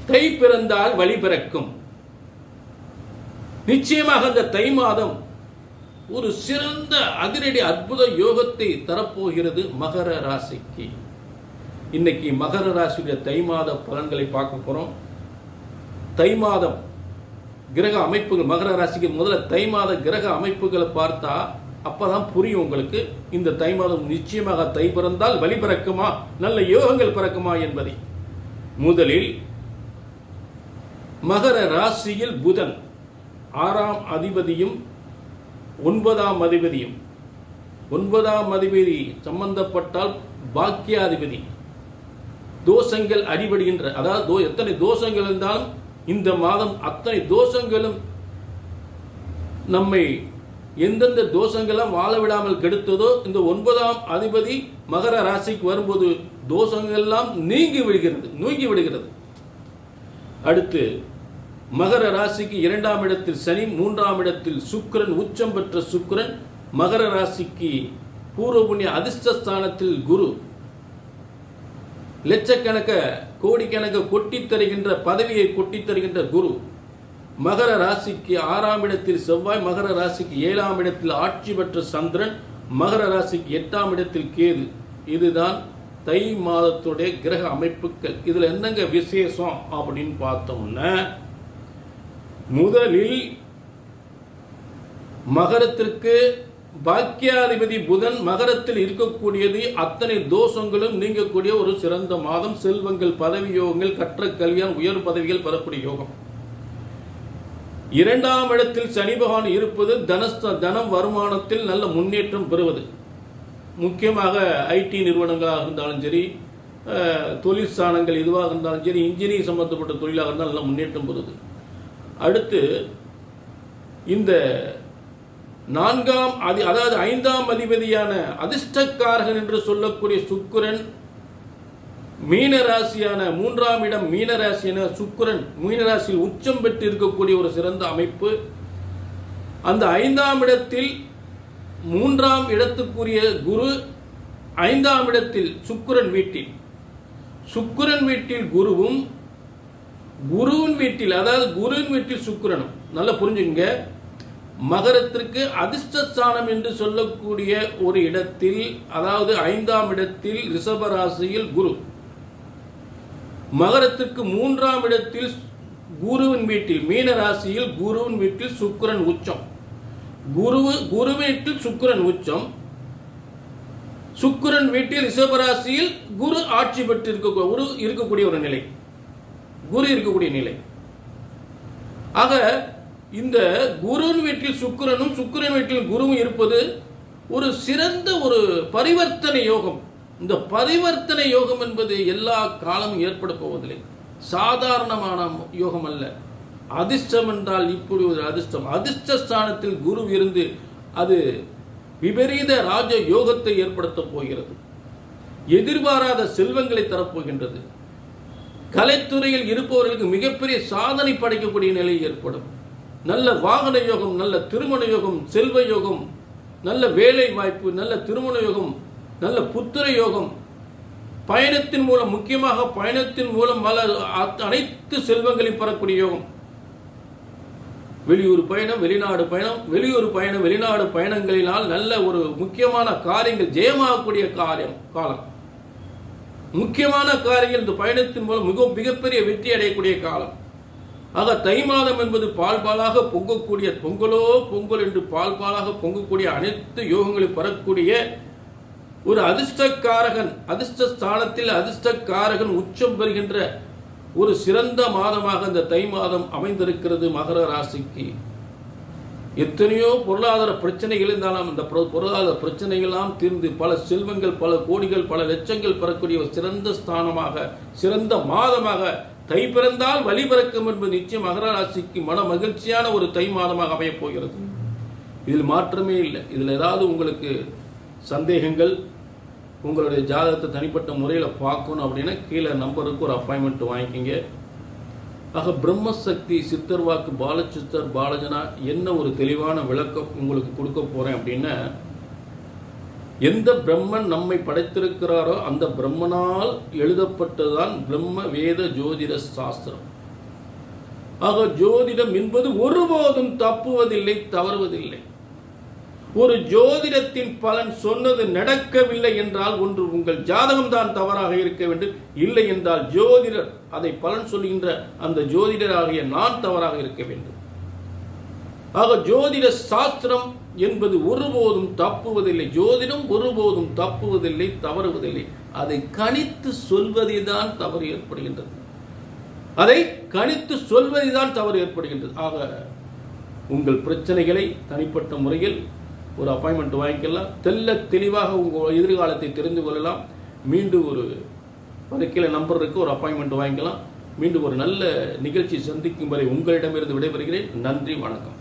தை பிறந்தால் வழி பிறக்கும். நிச்சயமாக அந்த தை மாதம் ஒரு சிறந்த அதிரடி அற்புத யோகத்தை தரப்போகிறது மகர ராசிக்கு. இன்னைக்கு மகர ராசியுடைய தை மாத பலன்களை பார்க்க போறோம். தை மாதம் கிரக அமைப்புகள், மகர ராசிக்கு முதல்ல தை மாத கிரக அமைப்புகளை பார்த்தா அப்பதான் புரியும் உங்களுக்கு. இந்த தை மாதம் நிச்சயமாக தை பிறந்தால் வழி பிறக்குமா, நல்ல யோகங்கள் பிறக்குமா என்பதை. முதலில் மகர ராசியில் புதன் 6ஆம் அதிபதியும் 9ஆம் அதிபதியும், 9ஆம் அதிபதி சம்பந்தப்பட்டால் பாக்கியாதிபதி, தோஷங்கள் அடிபடுகின்ற, அதாவது எத்தனை தோஷங்கள் இருந்தாலும் இந்த மாதம் அத்தனை தோஷங்களும் நம்மை எந்தெந்த தோஷங்கள்லாம் வாழ விடாமல் கெடுத்ததோ இந்த 9ஆம் அதிபதி மகர ராசிக்கு வரும்போது தோஷங்கள் எல்லாம் நீங்கி விடுகிறது. அடுத்து மகர ராசிக்கு 2ஆம் இடத்தில் சனி, 3ஆம் இடத்தில் சுக்கிரன், உச்சம் பெற்ற சுக்கிரன். மகர ராசிக்கு பூர்வ புண்ணிய அதிர்ஷ்டஸ்தானத்தில் குரு, லட்சக்கணக்க கோடிக்கணக்க கொட்டி தருகின்ற பதவியை கொட்டி தருகின்ற குரு. மகர ராசிக்கு 6ஆம் இடத்தில் செவ்வாய், மகர ராசிக்கு 7ஆம் இடத்தில் ஆட்சி பெற்ற சந்திரன், மகர ராசிக்கு 8ஆம் இடத்தில் கேது. இதுதான் தை மாதத்துடைய கிரக அமைப்புகள். இதுல என்னங்க விசேஷம் அப்படின்னு பார்த்தோம்னா, முதலில் மகரத்திற்கு பாக்கியாதிபதி புதன் மகரத்தில் இருக்கக்கூடியது அத்தனை தோஷங்களும் நீங்கக்கூடிய ஒரு சிறந்த மாதம். செல்வங்கள், பதவி யோகங்கள், கற்ற கல்வியான், உயர் பதவிகள் பெறக்கூடிய யோகம். 2ஆம் இடத்தில் சனி பகவான் இருப்பது தனம் வருமானத்தில் நல்ல முன்னேற்றம் பெறுவது. முக்கியமாக ஐடி நிறுவனங்களாக இருந்தாலும் சரி, தொழிற்சாலங்கள் இதுவாக இருந்தாலும் சரி, இன்ஜினியரிங் சம்பந்தப்பட்ட தொழிலாக இருந்தாலும் நல்ல முன்னேற்றம் பெறுவது. அடுத்து இந்த 4ஆம் அதாவது 5ஆம் அதிபதியான அதிர்ஷ்டக்காரகன் என்று சொல்லக்கூடிய சுக்கிரன், மீனராசியான 3ஆம் இடம் மீனராசியான சுக்கிரன் மீனராசியில் உச்சம் பெற்று இருக்கக்கூடிய ஒரு சிறந்த அமைப்பு. அந்த 5ஆம் இடத்தில் 3ஆம் இடத்துக்குரிய குரு 5ஆம் இடத்தில் சுக்கிரன் வீட்டில் குருவும், குருவின் வீட்டில், அதாவது குருவின் வீட்டில் சுக்கிரனும். நல்லா புரிஞ்சுங்க. மகரத்திற்கு அதிர்ஷ்டஸ்தானம் என்று சொல்லக்கூடிய ஒரு இடத்தில், அதாவது 5ஆம் இடத்தில் ரிஷபராசியில் குரு, மகரத்திற்கு 3ஆம் இடத்தில் குருவின் வீட்டில் மீனராசியில் குருவின் வீட்டில் சுக்கிரன் உச்சம். குரு வீட்டில் சுக்கிரன் உச்சம், சுக்கிரன் வீட்டில் ரிஷபராசியில் குரு ஆட்சி பெற்று இருக்கக்கூடிய ஒரு நிலை, குரு இருக்கக்கூடிய நிலை. ஆக இந்த குருவின் வீட்டில் சுக்கிரனும் சுக்கிரன் வீட்டில் குருவும் இருப்பது ஒரு சிறந்த ஒரு பரிவர்த்தனை யோகம். இந்த பரிவர்த்தனை யோகம் என்பது எல்லா காலமும் ஏற்பட போவதில்லை. சாதாரணமான யோகம் அல்ல. அதிர்ஷ்டம் என்றால் இப்படி ஒரு அதிர்ஷ்டம். அதிர்ஷ்டஸ்தானத்தில் குரு இருந்து அது விபரீத ராஜ யோகத்தை ஏற்படுத்த போகிறது. எதிர்பாராத செல்வங்களை தரப்போகின்றது. கலைத்துறையில் இருப்பவர்களுக்கு மிகப்பெரிய சாதனை படைக்கக்கூடிய நிலை ஏற்படும். நல்ல வாகன யோகம், நல்ல திருமண யோகம், செல்வ யோகம், நல்ல வேலை வாய்ப்பு, நல்ல திருமண யோகம், நல்ல புத்திர யோகம், பயணத்தின் மூலம், முக்கியமாக பயணத்தின் மூலம் அனைத்து செல்வங்களையும் பெறக்கூடிய யோகம். வெளியூர் பயணம், வெளிநாடு பயணம், வெளிநாடு பயணங்களினால் நல்ல ஒரு முக்கியமான காரியங்கள் ஜெயமாகக்கூடிய காலம். முக்கியமான காரியங்கள் இந்த பயணத்தின் மூலம் மிகப்பெரிய வெற்றி அடையக்கூடிய காலம். ஆக தை மாதம் என்பது பால்பாலாக பொங்கக்கூடிய, பொங்கல் என்று பால்பாலாக பொங்கக்கூடிய அனைத்து யோகங்களை பெறக்கூடிய ஒரு அதிர்ஷ்டக்காரகன், அதிர்ஷ்டஸ்தானத்தில் அதிர்ஷ்டக்காரகன் உச்சம் பெறுகின்ற ஒரு சிறந்த மாதமாக இந்த தை மாதம் அமைந்திருக்கிறது மகர ராசிக்கு. எத்தனையோ பொருளாதார பிரச்சனைகள் இருந்தாலும் அந்த பொருளாதார பிரச்சனைகள்லாம் தீர்ந்து பல செல்வங்கள், பல கோடிகள், பல லட்சங்கள் பெறக்கூடிய ஒரு சிறந்த ஸ்தானமாக, சிறந்த மாதமாக தை பிறந்தால் வழி பிறக்கும் என்பது நிச்சயம் மகர ராசிக்கு மன மகிழ்ச்சியான ஒரு தை மாதமாக அமையப் போகிறது. இதில் மாற்றமே இல்லை. இதில் ஏதாவது உங்களுக்கு சந்தேகங்கள், உங்களுடைய ஜாதகத்தை தனிப்பட்ட முறையில் பார்க்கணும் அப்படின்னா கீழே நம்பருக்கு ஒரு அப்பாயின்மெண்ட் வாங்கிக்கிங்க. ஆக பிரம்மசக்தி சித்தர் வாக்கு பாலச்சித்தர் பாலஜனா என்ன ஒரு தெளிவான விளக்கம் உங்களுக்கு கொடுக்க போறேன் அப்படின்னா, எந்த பிரம்மன் நம்மை படைத்திருக்கிறாரோ அந்த பிரம்மனால் எழுதப்பட்டதுதான் பிரம்ம வேத ஜோதிட சாஸ்திரம். ஆக ஜோதிடம் என்பது ஒருபோதும் தப்புவதில்லை, தவறுவதில்லை. ஒரு ஜோதிடத்தின் பலன் சொன்னது நடக்கவில்லை என்றால் ஒன்று உங்கள் ஜாதகம் தான் தவறாக இருக்க வேண்டும், இல்லை என்றால் ஜோதிடர் அதை பலன் சொல்கின்ற அந்த ஜோதிடராகிய நான் தவறாக இருக்க வேண்டும். ஆக ஜோதிட சாஸ்திரம் என்பது ஒருபோதும் தப்புவதில்லை. ஜோதிடம் ஒருபோதும் தப்புவதில்லை, தவறுவதில்லை. அதை கணித்து சொல்வதில்தான் தவறு ஏற்படுகின்றது. அதை கணித்து சொல்வதில்தான் தவறு ஏற்படுகின்றது. ஆக உங்கள் பிரச்சனைகளை தனிப்பட்ட முறையில் ஒரு அப்பாயின்மெண்ட் வாங்கிக்கலாம். தெளிவாக உங்கள் எதிர்காலத்தை தெரிந்து கொள்ளலாம். மீண்டும் ஒரு கீழே நம்பர் இருக்கு, ஒரு அப்பாயின்மெண்ட் வாங்கிக்கலாம். மீண்டும் ஒரு நல்ல நிகழ்ச்சி சந்திக்கும் வரை உங்களிடமிருந்து விடைபெறுகிறேன். நன்றி, வணக்கம்.